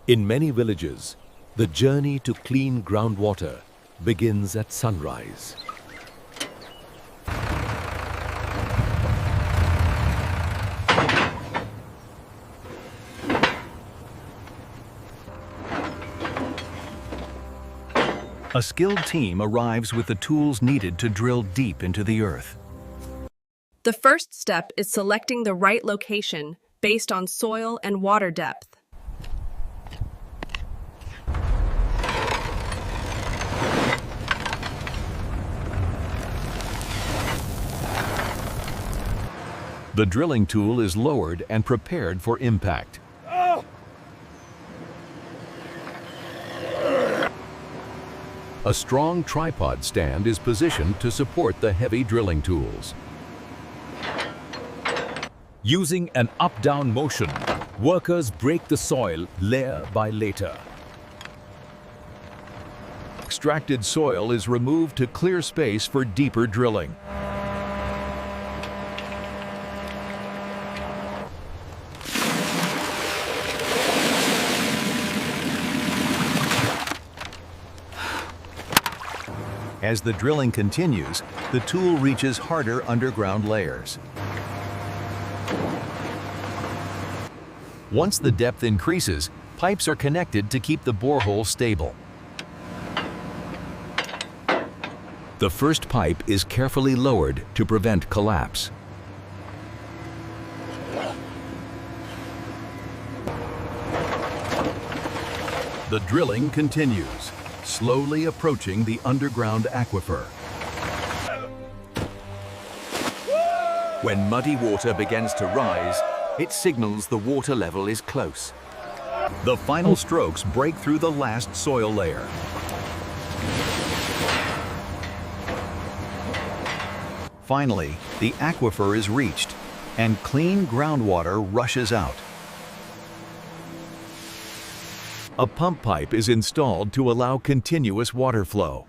In many villages, the journey to clean groundwater begins at sunrise. A skilled team arrives with the tools needed to drill deep into the earth. The first step is selecting the right location based on soil and water depth. The drilling tool is lowered and prepared for impact. A strong tripod stand is positioned to support the heavy drilling tools. Using an up-down motion, workers break the soil layer by layer. Extracted soil is removed to clear space for deeper drilling. As the drilling continues, the tool reaches harder underground layers. Once the depth increases, pipes are connected to keep the borehole stable. The first pipe is carefully lowered to prevent collapse. The drilling continues, slowly approaching the underground aquifer. When muddy water begins to rise, it signals the water level is close. The final strokes break through the last soil layer. Finally, the aquifer is reached, and clean groundwater rushes out. A pump pipe is installed to allow continuous water flow.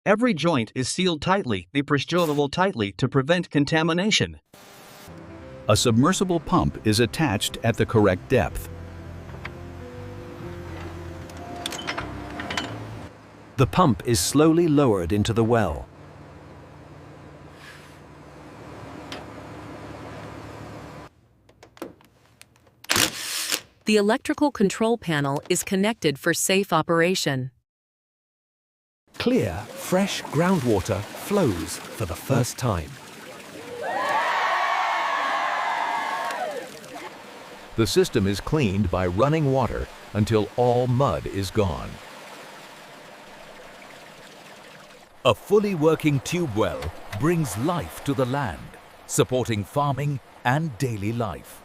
Every joint is sealed tightly to prevent contamination. A submersible pump is attached at the correct depth. The pump is slowly lowered into the well. The electrical control panel is connected for safe operation. Clear, fresh groundwater flows for the first time. The system is cleaned by running water until all mud is gone. A fully working tube well brings life to the land, supporting farming and daily life.